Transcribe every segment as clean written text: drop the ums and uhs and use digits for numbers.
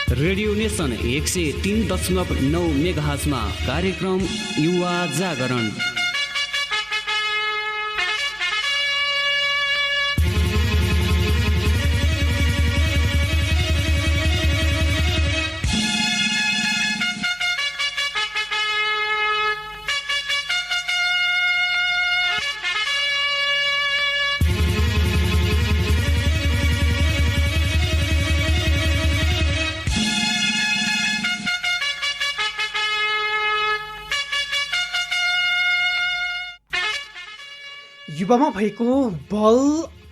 Radio nation 103.9 मेगाहर्जमा कार्यक्रम युवा जागरण। युवामा भएको बल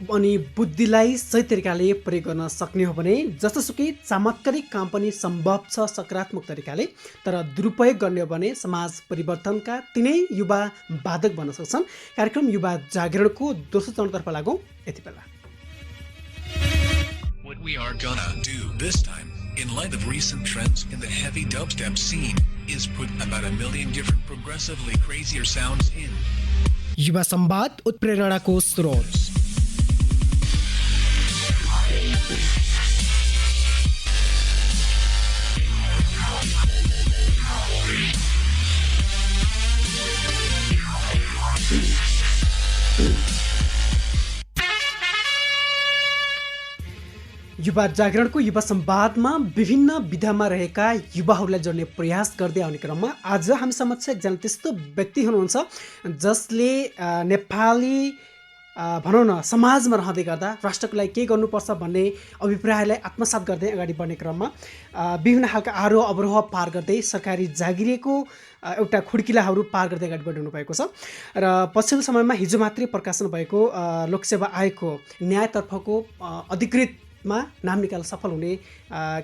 अनि बुद्धिलाई सही तरिकाले प्रयोग गर्न सक्ने हो भने जस्तोसुकै चमत्कारिक काम पनि सम्भव छ सकारात्मक तरिकाले। तर दुरुपयोग गर्ने हो भने समाज परिवर्तनका तिनै युवा बाधक बन्न सक्छन्। कार्यक्रम युवा जागरणको दोस्रो चरणतर्फ लागौँ यति बेला। What we are gonna do this time, in light of recent trends in the heavy dubstep scene, is put about 1 million different progressively crazier sounds in. युवा संवाद उत्प्रेरणाको स्रोत। युवा जागरणको युवा संवादमा विभिन्न विधामा रहेका युवाहरूलाई जोड्ने प्रयास गर्दै आउने क्रममा आज हामी समक्ष एकजना त्यस्तो व्यक्ति हुनुहुन्छ जसले नेपाली भनौँ न समाजमा रहँदै गर्दा राष्ट्रको लागि के गर्नुपर्छ भन्ने अभिप्रायलाई आत्मसात गर्दै अगाडि बढ्ने क्रममा विभिन्न खालका आरोह अवरोह पार गर्दै सरकारी जागिरेको एउटा खुड्किलाहरू पार गर्दै अगाडि बढ्नु भएको छ। र पछिल्लो समयमा हिजो मात्रै प्रकाशन भएको लोकसेवा आयोगको न्यायतर्फको अधिकृतमा नाम निकाल्न सफल हुने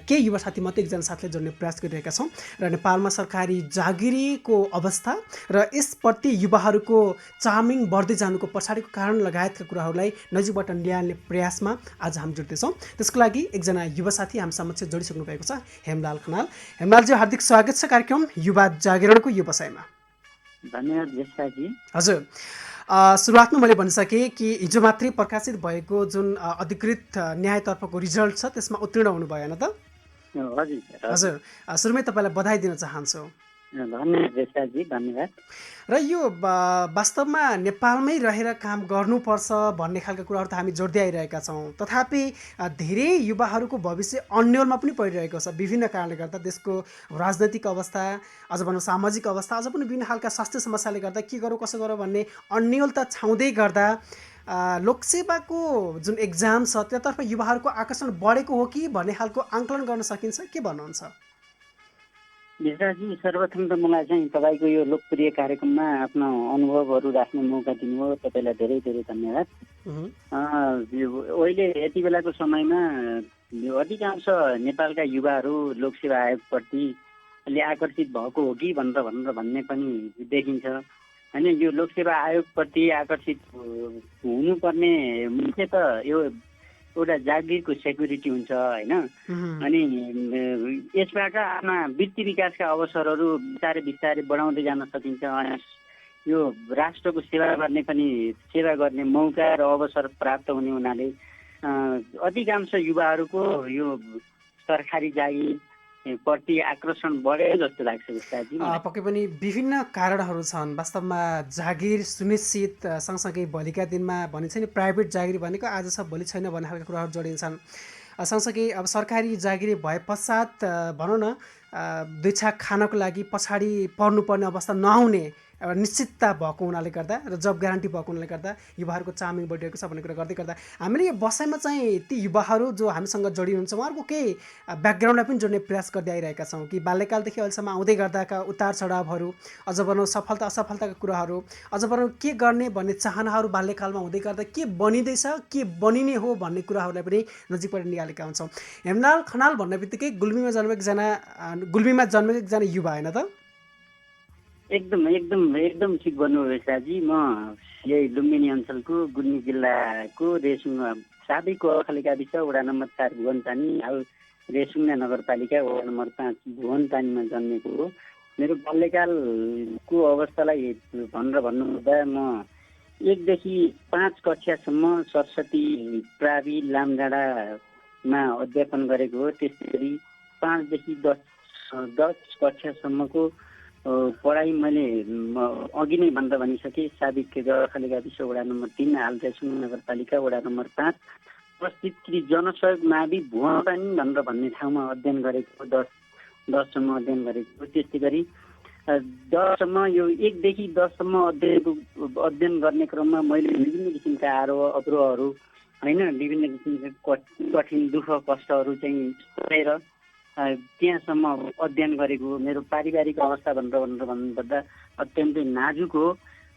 केही युवा साथी मध्ये एकजना साथीले जोड्ने प्रयास गरिरहेका छौँ। र नेपालमा सरकारी जागिरीको अवस्था र यसप्रति युवाहरूको चार्मिङ बढ्दै जानुको पछाडिको कारण लगायतका कुराहरूलाई नजिकबाट न्यायने प्रयासमा आज हामी जुट्दैछौँ। त्यसको लागि एकजना युवा साथी हामी समक्ष जोडिसक्नु भएको छ, हेमलाल खनाल। हेमलालजी, हार्दिक स्वागत छ कार्यक्रम युवा जागरणको व्यवसायमा। धन्यवाद जेठाजी। हजुर, सुरुवातमा मैले भनिसकेँ कि हिजो मात्रै प्रकाशित भएको जुन अधिकृत न्यायतर्फको रिजल्ट छ त्यसमा उत्तीर्ण हुनु भएन त? हजुर, सुरुमै तपाईँलाई बधाई दिन चाहन्छु। धन्यवाद जेठाजी, धन्यवाद। र यो वास्तवमा नेपालमै रहेर काम गर्नुपर्छ भन्ने खालका कुराहरू त हामी जोड्दै आइरहेका छौँ। तथापि धेरै युवाहरूको भविष्य अन्यलमा पनि परिरहेको छ विभिन्न कारणले गर्दा। देशको राजनैतिक अवस्था, अझ भनौँ सामाजिक अवस्था, अझ पनि विभिन्न खालका स्वास्थ्य समस्याले गर्दा के गरौँ कसो गरौँ भन्ने अन्यलता छाउँदै गर्दा लोकसेवाको जुन एक्जाम छ त्यतर्फ युवाहरूको आकर्षण बढेको हो कि भन्ने खालको आङ्कलन गर्न सकिन्छ, के भन्नुहुन्छ? जेठाजी, सर्वप्रथम त मलाई चाहिँ तपाईँको यो लोकप्रिय कार्यक्रममा आफ्नो अनुभवहरू राख्ने मौका दिनुभयो, तपाईँलाई धेरै धेरै धन्यवाद। अहिले यति बेलाको समयमा अधिकांश नेपालका युवाहरू लोकसेवा आयोगप्रति अलि आकर्षित भएको हो कि भन्ने पनि देखिन्छ। होइन, यो लोकसेवा आयोगप्रति आकर्षित हुनुपर्ने मुख्य त यो एउटा जागिरको सेक्युरिटी हुन्छ होइन। अनि यसबाट आफ्ना वृत्ति विकासका अवसरहरू बिस्तारै बिस्तारै बढाउँदै जान सकिन्छ। अनि यो राष्ट्रको सेवा गर्ने मौका र अवसर प्राप्त हुने हुनाले अधिकांश युवाहरूको यो सरकारी जागिर प्रति आकर्षण बढ्यो जस्तो लाग्छ विस्तारजी। पक्कै पनि विभिन्न कारणहरू छन्। वास्तवमा जागिर सुनिश्चित सँगसँगै भोलिका दिनमा भनिन्छ नि प्राइभेट जागिर भनेको आज छ भोलि छैन भन्ने खालको कुराहरू जोडिन्छन्। सँगसँगै अब सरकारी जागिर भए पश्चात भनौँ न दुई छाक खानको लागि पछाडि पर्नुपर्ने अवस्था नआउने एउटा निश्चितता भएको हुनाले गर्दा र जब ग्यारेन्टी भएको हुनाले गर्दा युवाहरूको चार्मिङ बढिरहेको छ भन्ने कुरा गर्दै गर्दा हामीले यो बसाइमा चाहिँ ती युवाहरू जो हामीसँग जोडिनुहुन्छ उहाँहरूको केही ब्याकग्राउन्डलाई पनि जोड्ने प्रयास गर्दै आइरहेका छौँ कि बाल्यकालदेखि अहिलेसम्म आउँदै गर्दाका उतार चढावहरू, अझ भनौँ सफलता असफलताका कुराहरू, अझ भनौँ के गर्ने भन्ने चाहनाहरू बाल्यकालमा हुँदै गर्दा के बनिँदैछ, के बनिने हो भन्ने कुराहरूलाई पनि नजिकबाट निकालेका हुन्छौँ। हेमलाल खनाल भन्ने बित्तिकै गुल्मीमा जन्मेको एकजना युवा होइन त? एकदम ठिक भन्नुभयो साजी। म यही लुम्बिनी अञ्चलको गुल्मी जिल्लाको रेसुङ साबै कोखाली गाविस वडा नम्बर 4 भुवनपानी हाल रेसुङ्गा नगरपालिका वडा नम्बर 5 भुवनपानीमा जन्मेको हो। मेरो बाल्यकालको अवस्थालाई भन्नुहुँदा म 1 देखि 5 कक्षासम्म सरस्वती प्रावि लामडाँडामा अध्यापन गरेको हो। त्यसै गरी 5 देखि 10 कक्षासम्मको पढाइ मैले अघि नै भन्दा भनिसकेँ। साबिक जरखाली गाविस वडा नम्बर 3 हालतेसुङ नगरपालिका वडा नम्बर 5 अवस्थित श्री जनसहयोग मावि भुवापानी भनेर भन्ने ठाउँमा अध्ययन गरेको 10सम्म अध्ययन गरेको। त्यस्तै गरी 10सम्म यो 1 देखि 10सम्म अध्ययन गर्ने क्रममा मैले विभिन्न किसिमका अवरोहहरू होइन, विभिन्न किसिमका कठिन दुःख कष्टहरू चाहिँ सहेर त्यहाँसम्म अध्ययन गरेको। मेरो पारिवारिक अवस्था भनेर भन्नुपर्दा अत्यन्तै नाजुक हो।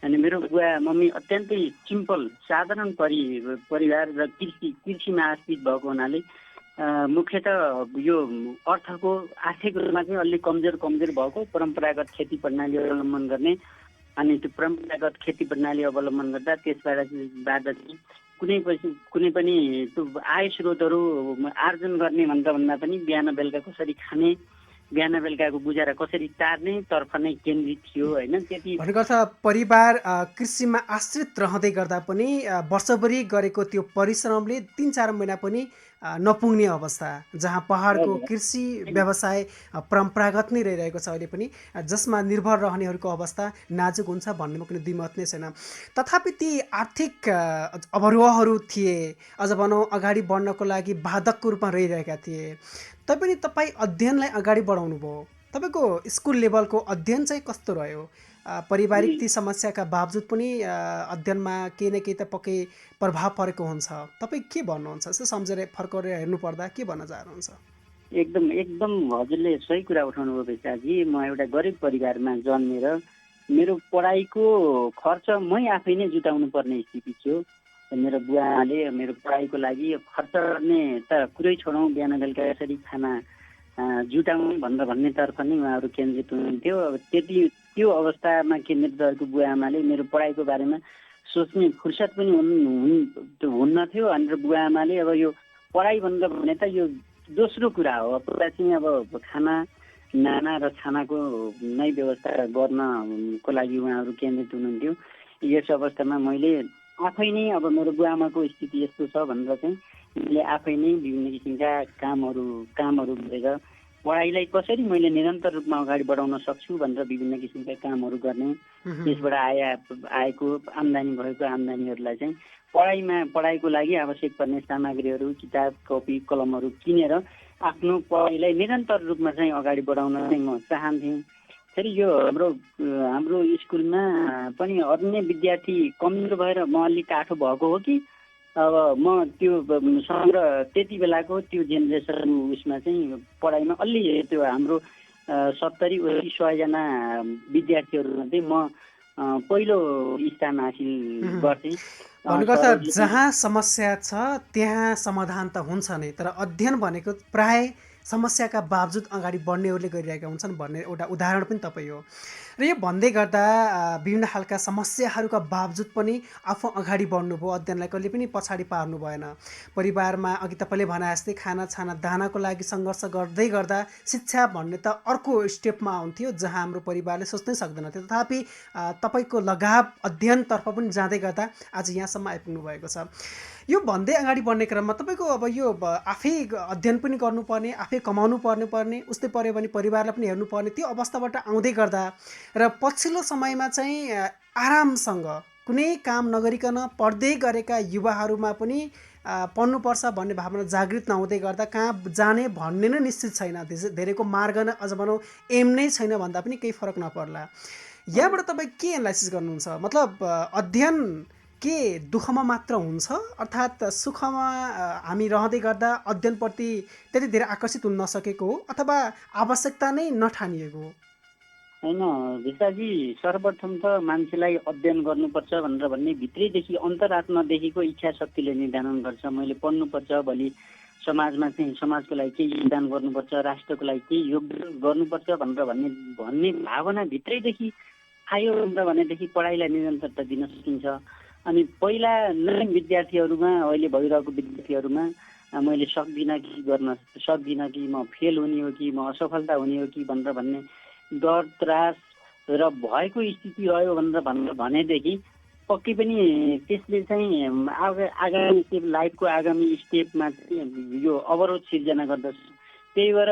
अनि मेरो बुवा मम्मी अत्यन्तै सिम्पल साधारण परिवार र कृषिमा आश्रित भएको हुनाले मुख्यतः यो अर्थको आर्थिक रूपमा चाहिँ अलि कमजोर भएको परम्परागत खेती प्रणाली अवलम्बन गर्ने। अनि त्यो परम्परागत खेती प्रणाली अवलम्बन गर्दा त्यसबाट चाहिँ कुनै पनि त्यो आय स्रोतहरू आर्जन गर्ने भन्दा पनि बिहान बेलुका कसरी खाने, बिहान बेलुकाको गुजारा कसरी टार्ने तर्फ नै केन्द्रित थियो होइन। त्यति भनेको अर्थ परिवार कृषिमा आश्रित रहँदै गर्दा पनि वर्षभरि गरेको त्यो परिश्रमले 3-4 महिना पनि नपुग्ने अवस्था, जहाँ पहाडको कृषि व्यवसाय परम्परागत नै रहिरहेको छ अहिले पनि, जसमा निर्भर रहनेहरूको अवस्था नाजुक हुन्छ भन्नेमा कुनै द्विमत नै छैन। तथापि ती आर्थिक अवरोहहरू थिए, अझ भनौँ अगाडि बढ्नको लागि बाधकको रूपमा रहिरहेका थिए। तैपनि तपाईँ अध्ययनलाई अगाडि बढाउनु भयो। तपाईँको स्कुल लेभलको अध्ययन चाहिँ कस्तो रह्यो? पारिवारिक ती समस्याका बावजुद पनि अध्ययनमा केही न केही त पक्कै प्रभाव परेको हुन्छ। तपाईँ के भन्नुहुन्छ? यसो सम्झेर फर्काएर हेर्नुपर्दा के भन्न चाहनुहुन्छ? एकदम हजुरले सही कुरा उठाउनु भयो बेचाजी। म एउटा गरिब परिवारमा जन्मेर मेरो पढाइको खर्च मै आफै नै जुटाउनु पर्ने स्थिति थियो। मेरो बुवाले मेरो पढाइको लागि खर्च गर्ने त कुरै छोडौँ, बिहान बेलुका यसरी खाना जुटाउनु भन्नेतर्फ नै उहाँहरू केन्द्रित हुनुहुन्थ्यो। अब त्यो अवस्थामा केन्द्रित रहेको बुवा आमाले मेरो पढाइको बारेमा सोच्ने फुर्सद पनि हुन्न थियो। अनि बुवा आमाले अब यो पढाइ भनेर भने त यो दोस्रो कुरा हो, पुरा चाहिँ अब नाना र खानाको नै व्यवस्था गर्नको लागि उहाँहरू केन्द्रित हुनुहुन्थ्यो। यस अवस्थामा मैले आफै नै अब मेरो बुवा आमाको स्थिति यस्तो छ भनेर चाहिँ मैले आफै नै विभिन्न किसिमका कामहरू गरेर पढाइलाई कसरी मैले निरन्तर रूपमा अगाडि बढाउन सक्छु भनेर विभिन्न किसिमका कामहरू गर्ने। त्यसबाट आएको आम्दानी भएको आम्दानीहरूलाई चाहिँ पढाइको लागि आवश्यक पर्ने सामग्रीहरू, किताब कपी कलमहरू किनेर आफ्नो पढाइलाई निरन्तर रूपमा चाहिँ अगाडि बढाउन चाहिँ म चाहन्थेँ। फेरि यो हाम्रो स्कुलमा पनि अन्य विद्यार्थी कमजोर भएर म अलि टाठो भएको हो कि अब म त्यो समग्र त्यति बेलाको त्यो जेनेरेसन उसमा चाहिँ पढाइमा अलि त्यो हाम्रो 70-100जना विद्यार्थीहरूमध्ये म पहिलो स्थान हासिल गर्थेँ। भनेको त जहाँ समस्या छ त्यहाँ समाधान त हुन्छ नै, तर अध्ययन भनेको प्राय समस्याका बावजुद अगाडि बढ्नेहरूले गरिरहेका हुन्छन् भन्ने एउटा उदाहरण पनि तपाईँ हो। र यो भन्दै गर्दा विभिन्न खालका समस्याहरूका बावजुद पनि आफू अगाडि बढ्नुभयो, अध्ययनलाई कहिले पनि पछाडि पार्नु भएन। परिवारमा अघि तपाईँले भने जस्तै खाना दानाको लागि सङ्घर्ष गर्दै गर्दा शिक्षा भन्ने त अर्को स्टेपमा आउँथ्यो जहाँ हाम्रो परिवारले सोच्नै सक्दैनथ्यो। तथापि तपाईँको लगाव अध्ययनतर्फ पनि जाँदै गर्दा आज यहाँसम्म आइपुग्नु भएको छ। यो भन्दै अगाडि बढ्ने क्रममा तपाईँको अब यो आफै अध्ययन पनि गर्नुपर्ने, आफै कमाउनु पर्ने, उस्तै पऱ्यो भने परिवारलाई पनि हेर्नुपर्ने, त्यो अवस्थाबाट आउँदै गर्दा र पछिल्लो समयमा चाहिँ आरामसँग कुनै काम नगरिकन पढ्दै गरेका युवाहरूमा पनि पढ्नुपर्छ भन्ने भावना जागृत नहुँदै गर्दा कहाँ जाने भन्ने नै निश्चित छैन। धेरैको मार्ग नै अझ भनौँ एम नै छैन भन्दा पनि केही फरक नपर्ला। यहाँबाट तपाईँ के एनालाइसिस गर्नुहुन्छ? मतलब अध्ययन के दुःखमा मात्र हुन्छ, अर्थात् सुखमा हामी रहँदै गर्दा अध्ययनप्रति त्यति धेरै आकर्षित हुन नसकेको हो, अथवा आवश्यकता नै नठानिएको हो? होइन भिसाजी, सर्वप्रथम त मान्छेलाई अध्ययन गर्नुपर्छ भनेर भन्ने भित्रैदेखि अन्तरात्मादेखिको इच्छा शक्तिले निर्धारण गर्छ। मैले पढ्नुपर्छ, भोलि समाजमा चाहिँ समाजको लागि केही योगदान गर्नुपर्छ, राष्ट्रको लागि केही योगदान गर्नुपर्छ भनेर भन्ने भावना भित्रैदेखि आयो भनेदेखि पढाइलाई निरन्तरता दिन सकिन्छ। अनि पहिला नै विद्यार्थीहरूमा, अहिले भइरहेको विद्यार्थीहरूमा मैले सक्दिनँ कि म फेल हुने हो कि म असफलता हुने हो कि भनेर भन्ने डर त्रास र भएको स्थिति रह्यो भनेदेखि पक्कै पनि त्यसले चाहिँ आगामी स्टेप, लाइफको आगामी स्टेपमा चाहिँ यो अवरोध सिर्जना गर्दछ। त्यही भएर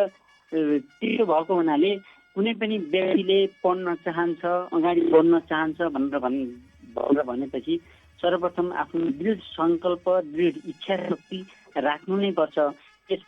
त्यो भएको हुनाले कुनै पनि व्यक्तिले पढ्न चाहन्छ, अगाडि बढ्न चाहन्छ भनेर भनेपछि सर्वप्रथम आफ्नो दृढ सङ्कल्प, दृढ इच्छा शक्ति राख्नु नै पर्छ। त्यस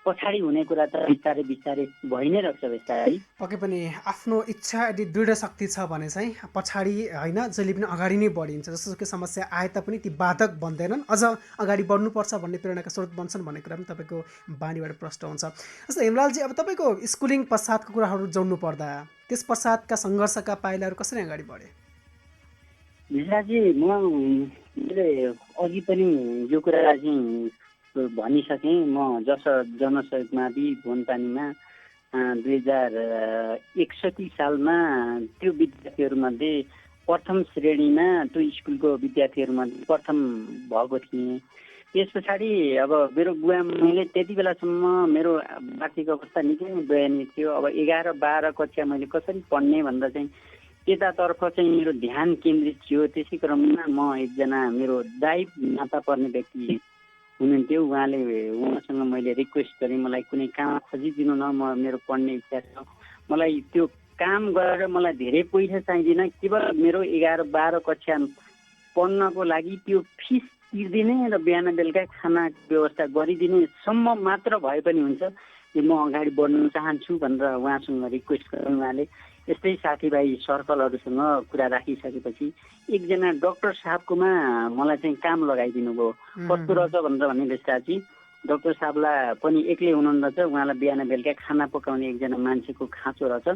पछाडि हुने कुरा त बिस्तारै बिस्तारै भइ नै रहेछ बिस्तारै। पक्कै पनि आफ्नो इच्छा यदि दृढ शक्ति छ भने चाहिँ पछाडि होइन जहिले पनि अगाडि नै बढिन्छ। जसोसुकै समस्या आए तापनि ती बाधक बन्दैनन्, अझ अगाडि बढ्नुपर्छ भन्ने प्रेरणाका स्रोत बन्छन् भन्ने कुरा पनि तपाईँको बानीबाट प्रष्ट हुन्छ। जस्तो हेमलालजी, अब तपाईँको स्कुलिङ पश्चातको कुराहरू जोड्नु पर्दा त्यस पश्चातका सङ्घर्षका पाइलाहरू कसरी अगाडि बढे? विशाजी, मैले अघि पनि यो कुरा चाहिँ भनिसकेँ। म जनसहयोग मावि भुवनपानीमा 2061 सालमा त्यो विद्यार्थीहरूमध्ये प्रथम श्रेणीमा त्यो स्कुलको विद्यार्थीहरूमध्ये प्रथम भएको थिएँ। त्यस पछाडि अब मेरो बुवा मैले त्यति बेलासम्म मेरो आर्थिक अवस्था निकै नै दयनीय थियो। अब 11-12 कक्षा मैले कसरी पढ्ने भन्दा चाहिँ त्यतातर्फ चाहिँ मेरो ध्यान केन्द्रित थियो। त्यसै क्रममा म एकजना मेरो दाइ नाता पर्ने व्यक्ति हुनुहुन्थ्यो, उहाँसँग मैले रिक्वेस्ट गरेँ मलाई कुनै काम खोजिदिनु न, मेरो पढ्ने इच्छा छ, मलाई त्यो काम गरेर मलाई धेरै पैसा चाहिँदैन, केवल मेरो 11-12 कक्षा पढ्नको लागि त्यो फिस तिर्दिने र बिहान बेलुका खानाको व्यवस्था गरिदिने सम्म मात्र भए पनि हुन्छ, यो म अगाडि बढ्न चाहन्छु भनेर उहाँसँग रिक्वेस्ट गरेँ। उहाँले यस्तै साथीभाइ सर्कलहरूसँग कुरा राखिसकेपछि एकजना डाक्टर साहबकोमा मलाई चाहिँ काम लगाइदिनु भयो। कस्तो रहेछ भनेर भने साथी डाक्टर साहबलाई पनि एक्लै हुनुहुन्न रहेछ, उहाँलाई बिहान बेलुका खाना पकाउने एकजना मान्छेको खाँचो रहेछ।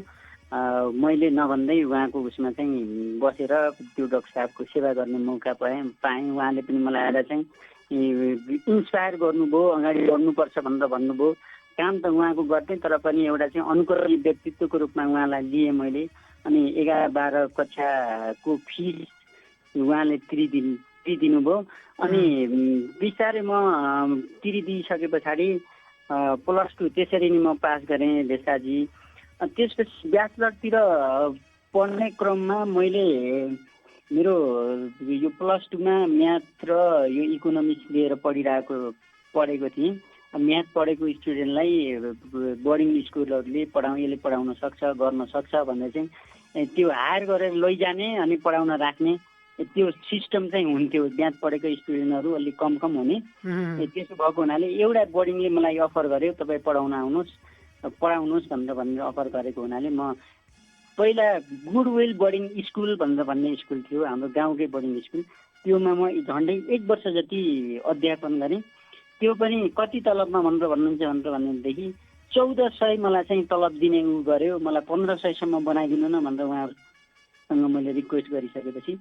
मैले नभन्दै उहाँको उसमा चाहिँ बसेर त्यो डाक्टर साहबको सेवा गर्ने मौका पाएँ। उहाँले पनि मलाई आएर चाहिँ इन्सपायर गर्नुभयो, अगाडि बढ्नुपर्छ भनेर भन्नुभयो। काम त उहाँको गर्थेँ, तर पनि एउटा चाहिँ अनुकरणीय व्यक्तित्वको रूपमा उहाँलाई लिएँ मैले। अनि 11-12 कक्षाको फिस उहाँले तिरिदिनु भयो। अनि बिस्तारै म तिरिदिइसके पछाडि +2 त्यसरी नै म पास गरेँ भेषाजी। त्यसपछि ब्याचलरतिर पढ्ने क्रममा मैले मेरो यो +2 मा म्याथ र यो इकोनोमिक्स लिएर पढेको थिएँ। म्याथ पढेको स्टुडेन्टलाई बोर्डिङ स्कुलहरूले यसले पढाउन सक्छ, गर्न सक्छ भनेर चाहिँ त्यो हायर गरेर लैजाने अनि पढाउन राख्ने त्यो सिस्टम चाहिँ हुन्थ्यो। म्याथ पढेको स्टुडेन्टहरू अलिक कम हुने। त्यसो भएको हुनाले एउटा बोर्डिङले मलाई अफर गर्यो, तपाईँ पढाउनुहोस् भनेर अफर गरेको हुनाले म पहिला गुडविल बोर्डिङ स्कुल भनेर भन्ने स्कुल थियो हाम्रो गाउँकै बोर्डिङ स्कुल, त्योमा म झन्डै 1 वर्ष जति अध्यापन गरेँ। त्यो पनि कति तलबमा भनेर भन्नुहुन्छ भनेदेखि 1400 मलाई चाहिँ तलब दिने गर्यो। मलाई 1500सम्म बनाइदिनु न भनेर उहाँहरूसँग मैले रिक्वेस्ट गरिसकेपछि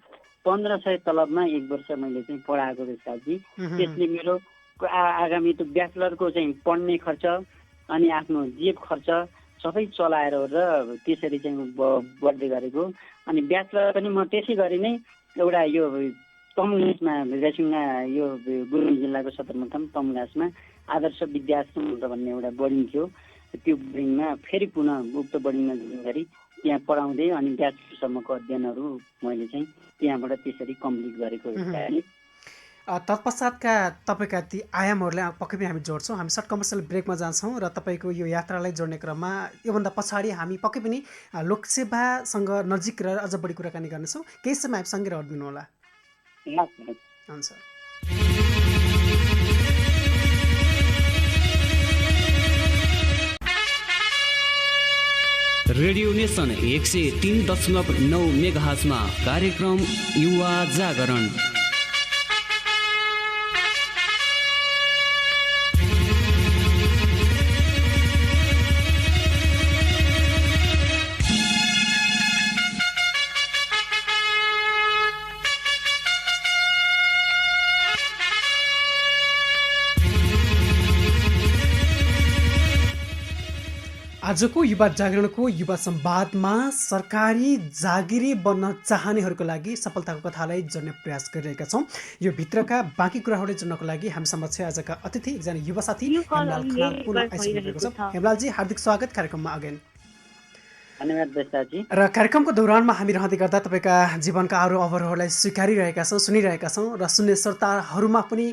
1500 तलबमा 1 वर्ष मैले चाहिँ पढाएको साथी। त्यसले मेरो आगामी त्यो ब्याचलरको चाहिँ पढ्ने खर्च अनि आफ्नो जेब खर्च सबै चलाएर र त्यसरी चाहिँ बढ्दै गरेको। अनि ब्याचलर पनि म त्यसै गरी नै एउटा यो तमघासमा रेसिङमा यो गुल्मी जिल्लाको सदरमुकाम तमघासमा आदर्श विद्याश्रम भन्ने एउटा बोर्डिङ थियो। त्यो बोर्डिङमा फेरि पुनः उक्त बोर्डिङमा जोइन गरी त्यहाँ पढाउँदै अनि ब्याचलरसम्मको अध्ययनहरू मैले चाहिँ त्यहाँबाट त्यसरी कम्प्लिट गरेको। तत्पश्चातका तपाईँका ती आयामहरूलाई पक्कै पनि हामी जोड्छौँ। हामी सर्ट कमर्सियल ब्रेकमा जान्छौँ र तपाईँको यो यात्रालाई जोड्ने क्रममा योभन्दा पछाडि हामी पक्कै पनि लोकसेवासँग नजिक रहेर अझ बढी कुराकानी गर्नेछौँ। केही समय हामी सँगै रहदिनु होला। हुन्छ। रेडियो नेसन 103.9 मेगाहर्जमा कार्यक्रम युवा जागरण। आजको युवा जागरणको युवा संवादमा सरकारी जागिरी बन्न चाहनेहरूको लागि सफलताको कथालाई जोड्ने प्रयास गरिरहेका छौँ। यो भित्रका बाँकी कुराहरूलाई जोड्नको लागि हामी समक्ष आजका अतिथि एकजना युवा साथी हेमलाल खनाल पुनः आइसकेको छ। हेमलालजी, हार्दिक स्वागत कार्यक्रममा अगेन। धन्यवाद बेस्ताजी। र कार्यक्रमको दौरानमा हामी रहँदै गर्दा तपाईँका जीवनका अरू अवरोहहरूलाई स्वीकारिरहेका छौँ, सुनिरहेका छौँ र सुन्ने श्रोताहरूमा पनि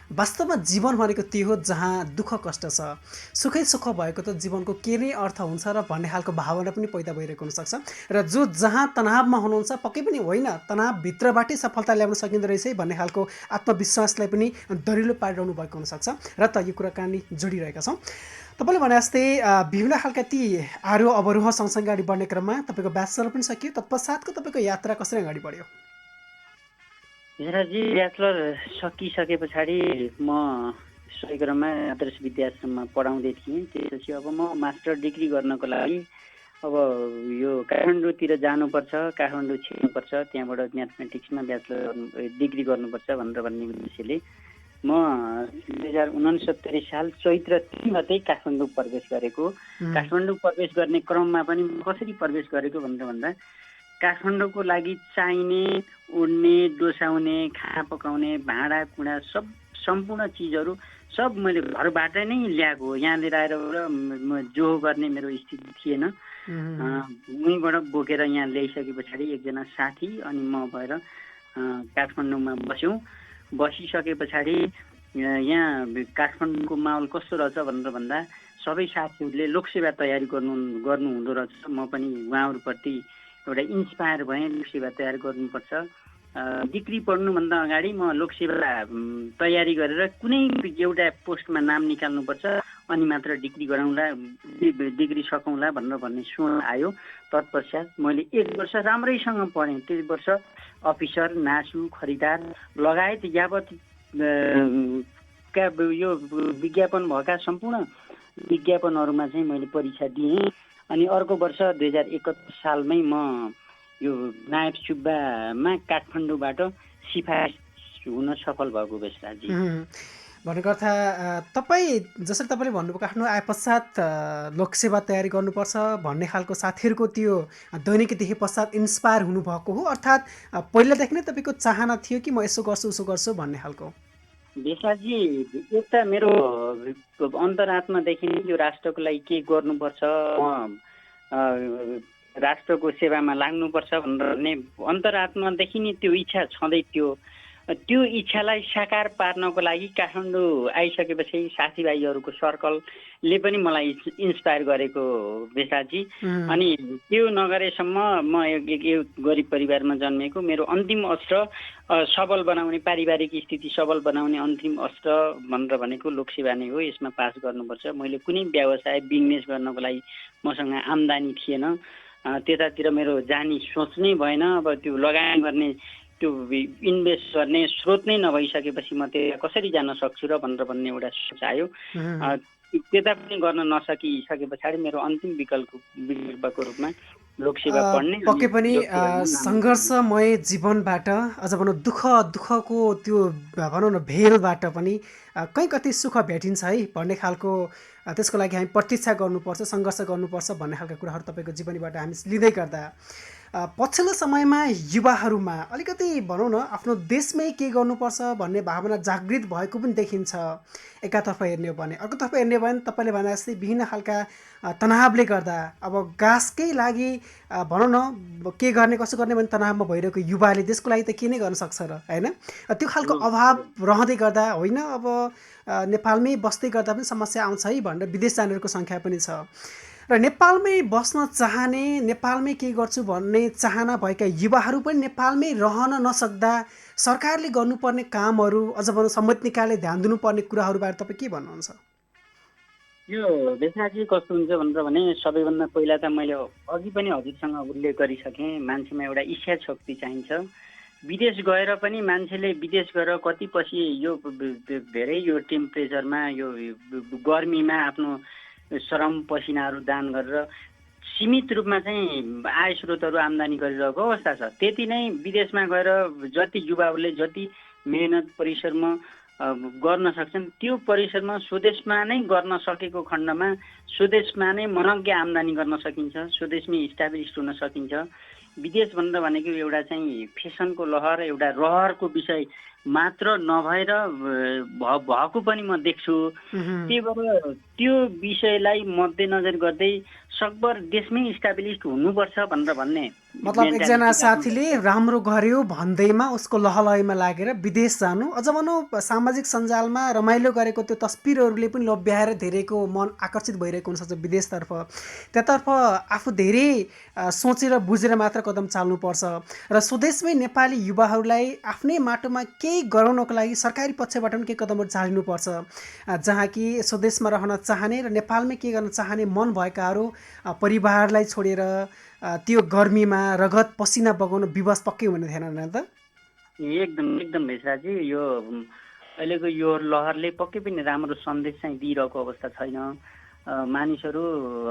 वास्तवमा जीवन भनेको त्यो हो जहाँ दुःख कष्ट छ, सुखै सुख भएको त जीवनको के नै अर्थ हुन्छ र भन्ने खालको भावना पनि पैदा भइरहेको हुनसक्छ। र जो जहाँ तनावमा हुनुहुन्छ पक्कै पनि होइन, तनावभित्रबाटै सफलता ल्याउन सकिँदो रहेछ है भन्ने खालको आत्मविश्वासलाई पनि दरिलो पारिरहनु भएको हुनसक्छ र त यो कुराकानी जोडिरहेका छौँ। तपाईँले भने जस्तै विभिन्न खालका ती आरोह अवरोह सँगसँगै अगाडि बढ्ने क्रममा तपाईँको ब्याचलर पनि सकियो, तत्पश्चातको तपाईँको यात्रा कसरी अगाडि बढ्यो? जी ब्याचलर सकिसके पछाडि म सोही क्रममा आदर्श विद्याश्रममा पढाउँदै थिएँ। त्यसपछि अब म मास्टर डिग्री गर्नको लागि अब यो काठमाडौँतिर जानुपर्छ, काठमाडौँ छिर्नुपर्छ, त्यहाँबाट म्याथमेटिक्समा ब्याचलर डिग्री गर्नुपर्छ भनेर भन्ने उद्देश्यले म 2069 साल चैत्र 3 गते काठमाडौँ प्रवेश गरेको। काठमाडौँ प्रवेश गर्ने क्रममा पनि कसरी प्रवेश गरेको भनेर भन्दा काठमाडौँको लागि चाहिने उड्ने डोसाउने खाना पकाउने भाँडाकुँडा सम्पूर्ण चिजहरू सब मैले घरबाट नै ल्याएको। यहाँनिर आएर जोहो गर्ने मेरो स्थिति थिएन। उहीँबाट बोकेर यहाँ ल्याइसके पछाडि एकजना साथी अनि म भएर काठमाडौँमा बस्यौँ। बसिसके पछाडि यहाँ काठमाडौँको माहौल कस्तो रहेछ भनेर भन्दा सबै साथीहरूले लोकसेवा तयारी गर्नु हुँदो रहेछ। म पनि उहाँहरूप्रति एउटा इन्सपायर भएँ, लोकसेवा तयारी गर्नुपर्छ। डिग्री पढ्नुभन्दा अगाडि म लोकसेवा तयारी गरेर कुनै एउटा पोस्टमा नाम निकाल्नुपर्छ अनि मात्र डिग्री गराउँला, डिग्री सकाउँला भन्ने सोच आयो। तत्पश्चात मैले 1 वर्ष राम्रैसँग पढेँ। त्यही वर्ष अफिसर, नासु, खरिदार लगायत यावत यो विज्ञापन भएका सम्पूर्ण विज्ञापनहरूमा चाहिँ मैले परीक्षा दिएँ। अनि अर्को वर्ष 2071 सालमै म यो नायब सुब्बामा काठमाडौँबाट सिफारिस हुन सफल भएको बेसराजी। भनेको अर्थ तपाईँ जसरी तपाईँले भन्नुभएको आफ्नो आए पश्चात लोकसेवा तयारी गर्नुपर्छ भन्ने खालको साथीहरूको त्यो दैनिकी देखे पश्चात इन्सपायर हुनुभएको हो, अर्थात् पहिलादेखि नै तपाईँको चाहना थियो कि म यसो गर्छु उसो गर्छु भन्ने खालको? बेसाजी एउटा मेरो अन्तरात्मादेखि नै यो राष्ट्रको लागि के गर्नुपर्छ, राष्ट्रको सेवामा लाग्नुपर्छ भन्ने अन्तरात्मादेखि नै त्यो इच्छा छँदै थियो। त्यो इच्छालाई साकार पार्नको लागि काठमाडौँ आइसकेपछि साथीभाइहरूको सर्कलले पनि मलाई इन्सपायर गरेको बेसाजी। अनि त्यो नगरेसम्म म एक गरिब परिवारमा जन्मेको, मेरो अन्तिम अस्त्र सबल बनाउने, पारिवारिक स्थिति सबल बनाउने अन्तिम अस्त्र भनेर भनेको लोकसेवा नै हो। यसमा पास गर्नुपर्छ। मैले कुनै व्यवसाय बिजनेस गर्नको लागि मसँग आम्दानी थिएन, त्यतातिर मेरो जाने सोच नै भएन। अब त्यो लगानी गर्ने, त्यो इन्भेस्ट गर्ने स्रोत नै नभइसकेपछि म त्यहाँ कसरी जान सक्छु र भनेर भन्ने एउटा सोच आयो। त्यता पनि गर्न नसकिसके पछाडि मेरो अन्तिम विकल्पको रूपमा लोकसेवा पढ्ने। पक्कै पनि सङ्घर्षमय जीवनबाट अझ भनौँ दुःखको त्यो भनौँ न भेलबाट पनि कहीँ कति सुख भेटिन्छ है भन्ने खालको, त्यसको लागि हामी प्रतीक्षा गर्नुपर्छ, सङ्घर्ष गर्नुपर्छ भन्ने खालको कुराहरू तपाईँको जीवनीबाट हामी लिँदै गर्दा पछिल्लो समयमा युवाहरूमा अलिकति भनौँ न आफ्नो देशमै के गर्नुपर्छ भन्ने भावना जागृत भएको पनि देखिन्छ एकातर्फ हेर्ने हो भने। अर्कोतर्फ हेर्ने हो भने तपाईँले भने जस्तै विभिन्न खालका तनावले गर्दा अब गाँसकै लागि भनौँ न के गर्ने कसो गर्ने भने तनावमा भइरहेको युवाले देशको लागि त के नै गर्न सक्छ र, होइन? त्यो खालको अभाव रहँदै गर्दा होइन अब नेपालमै बस्दै गर्दा पनि समस्या आउँछ है भनेर विदेश जानेहरूको सङ्ख्या पनि छ र नेपालमै बस्न चाहने, नेपालमै के गर्छु भन्ने चाहना भएका युवाहरू पनि नेपालमै रहन नसक्दा सरकारले गर्नुपर्ने कामहरू अझ भनौँ संवैधानिक निकायले ध्यान दिनुपर्ने कुराहरूबारे तपाईँ के भन्नुहुन्छ? यो बेसाजी कस्तो हुन्छ भनेर भने सबैभन्दा पहिला त मैले अघि पनि हजुरसँग उल्लेख गरिसकेँ, मान्छेमा एउटा इच्छा शक्ति चाहिन्छ। विदेश गएर पनि मान्छेले विदेश गएर कति पछि यो धेरै यो टेम्परेचरमा यो गर्मीमा आफ्नो श्रम पसिनाहरू दान गरेर सीमित रूपमा चाहिँ आय स्रोतहरू आम्दानी गरिरहेको अवस्था छ। त्यति नै विदेशमा गएर जति युवाहरूले जति मेहनत परिश्रम गर्न सक्छन् त्यो परिश्रम स्वदेशमा नै गर्न सकेको खण्डमा स्वदेशमा नै मनज्ञ आम्दानी गर्न सकिन्छ, स्वदेशमै इस्टाब्लिस हुन सकिन्छ। विदेश भनेर भनेको एउटा चाहिँ फेसनको लहर, एउटा रहरको विषय मात्र नभएर भएको पनि म देख्छु। त्यही भएर त्यो विषयलाई मध्यनजर गर्दै सकभर देशमै इस्टाब्लिस्ड हुनुपर्छ भनेर भन्ने मतलब mentality एकजना राख्नु साथीले राम्रो गर्यो भन्दैमा उसको लहलहैमा लागेर विदेश जानु, अझ भनौँ सामाजिक सञ्जालमा रमाइलो गरेको त्यो तस्बिरहरूले पनि लोभ्याएर धेरैको मन आकर्षित भइरहेको हुनसक्छ विदेशतर्फ। त्यतर्फ आफू धेरै सोचेर बुझेर मात्र कदम चाल्नुपर्छ र स्वदेशमै नेपाली युवाहरूलाई आफ्नै माटोमा केही गराउनको लागि सरकारी पक्षबाट पनि केही कदमहरू चालिनुपर्छ, जहाँ कि स्वदेशमा रहन चाहने र नेपालमै के गर्न चाहने मन भएकाहरू परिवारलाई छोडेर त्यो गर्मीमा रगत पसिना बगाउन विवश पक्कै हुने थिएन न त? एकदम एकदम भेषराजी, यो अहिलेको यो लहरले पक्कै पनि राम्रो सन्देश चाहिँ दिइरहेको अवस्था छैन। मानिसहरू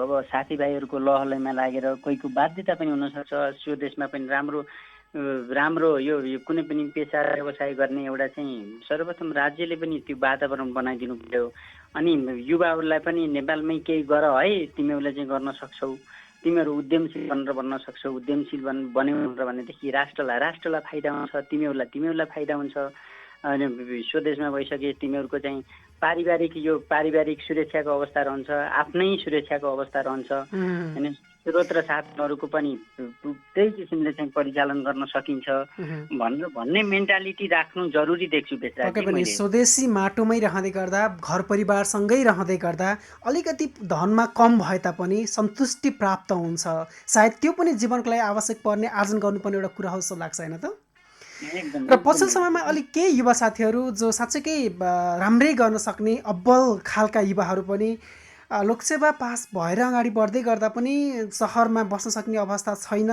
अब साथीभाइहरूको लहरैमा लागेर कोहीको बाध्यता पनि हुनसक्छ स्वदेशमा पनि राम्रो यो कुनै पनि पेसा व्यवसाय गर्ने एउटा चाहिँ सर्वप्रथम राज्यले पनि त्यो वातावरण बनाइदिनु पर्यो। अनि युवाहरूलाई पनि नेपालमै केही गर है, तिमीहरूले चाहिँ गर्न सक्छौ, तिमीहरू उद्यमशील भनेर भन्न सक्छौ, उद्यमशील बन्यौ भनेर भनेदेखि राष्ट्रलाई फाइदा हुन्छ, तिमीहरूलाई फाइदा हुन्छ। अनि स्वदेशमा भइसके तिमीहरूको चाहिँ पारिवारिक सुरक्षाको अवस्था रहन्छ, आफ्नै सुरक्षाको अवस्था रहन्छ। अनि स्रोत र साधनहरूको पनि त्यही किसिमले चाहिँ परिचालन गर्न सकिन्छ भन्ने मेन्टालिटी राख्नु जरुरी देख्छु पक्कै पनि। मैले। स्वदेशी माटोमै रहँदै गर्दा, घर परिवारसँगै रहँदै गर्दा अलिकति धनमा कम भए तापनि सन्तुष्टि प्राप्त हुन्छ। सायद त्यो पनि जीवनको लागि आवश्यक पर्ने, आर्जन गर्नुपर्ने एउटा कुरा हो जस्तो लाग्छ होइन त? र पछिल्लो समयमा अलिक केही युवा साथीहरू जो साँच्चैकै राम्रै गर्न सक्ने अब्बल खालका युवाहरू पनि लोकसेवा पास भएर अगाडि बढ्दै गर्दा पनि सहरमा बस्न सक्ने अवस्था छैन,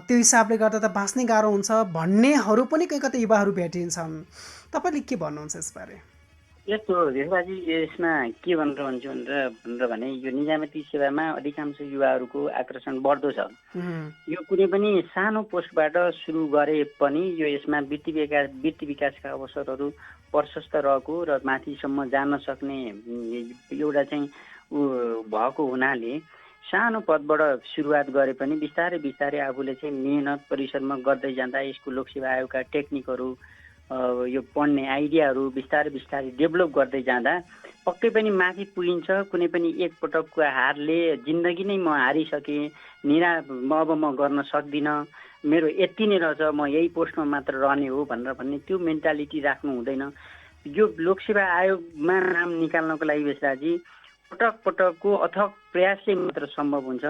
त्यो हिसाबले गर्दा त बाँच्नै गाह्रो हुन्छ भन्नेहरू पनि कहीँ कतै युवाहरू भेटिन्छन्। तपाईँले के भन्नुहुन्छ यसबारे? यस्तो भेषराजी, यसमा के भनेर भन्छु भनेर भने यो निजामती सेवामा अधिकांश युवाहरूको आकर्षण बढ्दो छ। यो कुनै पनि सानो पोस्टबाट सुरु गरे पनि यो यसमा वृत्ति विकासका अवसरहरू प्रशस्त रहेको र माथिसम्म जान सक्ने एउटा चाहिँ भएको हुनाले सानो पदबाट सुरुवात गरे पनि बिस्तारै बिस्तारै आफूले चाहिँ मेहनत परिश्रम गर्दै जाँदा यसको लोकसेवा आयोगका टेक्निकहरू यो पढ्ने आइडियाहरू बिस्तारै बिस्तारै डेभलप गर्दै जाँदा पक्कै पनि माथि पुगिन्छ। कुनै पनि एकपटकको हारले जिन्दगी नै म हारिसकेँ, अब म गर्न सक्दिनँ, मेरो यति नै रहेछ, म यही पोस्टमा मात्र रहने हो भनेर भन्ने त्यो मेन्टालिटी राख्नु हुँदैन। यो लोकसेवा आयोगमा नाम निकाल्नको लागि भेषराजी पटकको अथक प्रयासले मात्र सम्भव हुन्छ।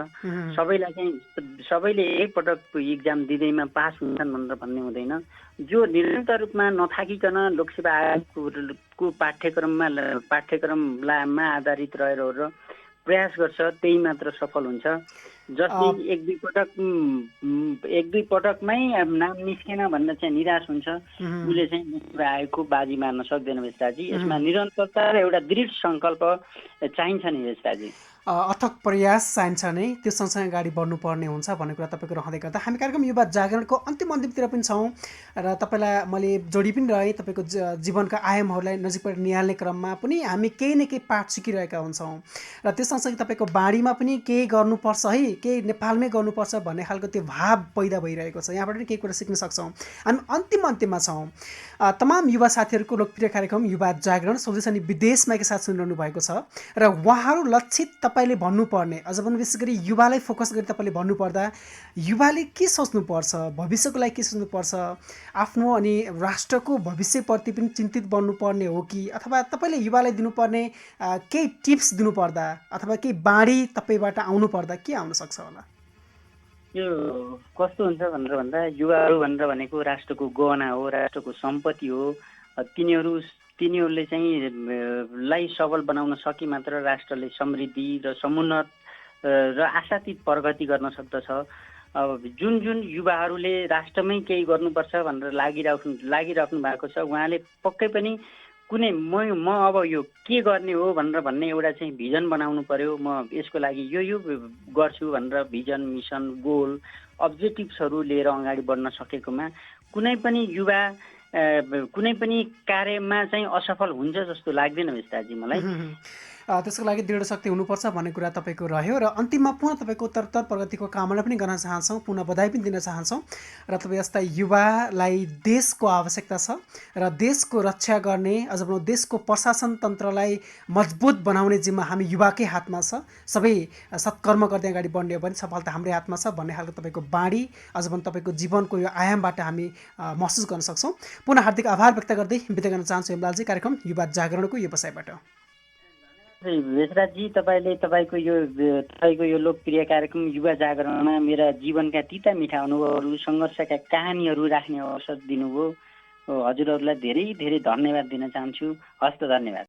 सबैले एकपटक इक्जाम दिँदैमा पास हुन्छन् भनेर भन्ने हुँदैन। जो निरन्तर रूपमा नथाकिकन लोकसेवा आयोगको पाठ्यक्रममा आधारित रहेर प्रयास गर्छ त्यही मात्र सफल हुन्छ। जसले एक दुई पटकमै नाम निस्केन भनेर चाहिँ निराश हुन्छ, उसले चाहिँ लोकसेवा आयोगको बाजी मार्न सक्दैन भेषराजी। यसमा निरन्तरता र एउटा दृढ सङ्कल्प चाहिन्छ नि भेषराजी। अथक प्रयास चाहिन्छ नै, त्यो सँगसँगै अगाडि बढ्नुपर्ने हुन्छ भन्ने कुरा तपाईँको रहँदै गर्दा हामी कार्यक्रम युवा जागरणको अन्तिमतिर पनि छौँ र तपाईँलाई मैले जोडी पनि रहेँ। तपाईँको जीवनका आयामहरूलाई नजिकबाट निहाल्ने क्रममा पनि हामी केही न केही पाठ सिकिरहेका हुन्छौँ र त्यो सँगसँगै तपाईँको बाढीमा पनि केही गर्नुपर्छ है, केही नेपालमै गर्नुपर्छ भन्ने खालको त्यो भाव पैदा भइरहेको छ। यहाँबाट पनि केही कुरा सिक्न सक्छौँ। हामी अन्तिममा छौँ। तमाम युवा साथीहरूको लोकप्रिय कार्यक्रम युवा जागरण स्वदेश अनि विदेशमा एकसाथ सुनिरहनु भएको छ र उहाँहरू लक्षित तपाईँले भन्नुपर्ने, अझ पनि विशेष गरी युवालाई फोकस गरी तपाईँले भन्नुपर्दा युवाले के सोच्नुपर्छ, भविष्यको लागि के सोच्नुपर्छ, आफ्नो अनि राष्ट्रको भविष्यप्रति पनि चिन्तित बन्नुपर्ने हो कि, अथवा तपाईँले युवालाई दिनुपर्ने केही टिप्स दिनुपर्दा अथवा केही बाणी तपाईँबाट आउनुपर्दा के आउन सक्छ होला? यो कस्तो हुन्छ भनेर भन्दा युवाहरू भनेर भनेको राष्ट्रको गहना हो, राष्ट्रको सम्पत्ति हो। तिनीहरूले चाहिँ लाई सबल बनाउन सके मात्र राष्ट्रले समृद्धि र समुन्नत र आशातीत प्रगति गर्न सक्दछ। अब जुन युवाहरूले राष्ट्रमै केही गर्नुपर्छ भनेर लागिराख्नु भएको छ, उहाँले पक्कै पनि कुनै म अब यो के गर्ने हो भनेर भन्ने एउटा चाहिँ भिजन बनाउनु पर्यो। म यसको लागि यो गर्छु भनेर भिजन, मिसन, गोल, अब्जेक्टिभ्सहरू लिएर अगाडि बढ्न सकेकोमा कुनै पनि युवा कुनै पनि कार्यमा चाहिँ असफल हुन्छ जस्तो लाग्दैन भेषराजी मलाई। त्यसको लागि दृढ शक्ति हुनुपर्छ भन्ने कुरा तपाईँको रह्यो र अन्तिममा पुनः तपाईँको उत्तरोत्तर प्रगतिको कामना पनि गर्न चाहन्छौँ, पुनः बधाई पनि दिन चाहन्छौँ र तपाईँ यस्ता युवालाई देशको आवश्यकता छ र देशको रक्षा गर्ने, अझ भनौँ देशको प्रशासन तन्त्रलाई मजबुत बनाउने जिम्मा हामी युवाकै हातमा छ। सबै सत्कर्म गर्दै अगाडि बढ्ने हो भने सफलता हाम्रै हातमा छ भन्ने खालको तपाईँको बाणी, अझ भनौँ तपाईँको जीवनको यो आयामबाट हामी महसुस गर्न सक्छौँ। पुनः हार्दिक आभार व्यक्त गर्दै बिदा गर्न चाहन्छु हेमलालजी कार्यक्रम युवा जागरणको व्यवसायबाट। भेषराजी, तपाईँको यो लोकप्रिय कार्यक्रम युवा जागरणमा मेरा जीवनका तिता मिठा अनुभवहरू, सङ्घर्षका कहानीहरू राख्ने अवसर दिनुभयो। हजुरहरूलाई धेरै धेरै धन्यवाद दिन चाहन्छु। हस्त, धन्यवाद।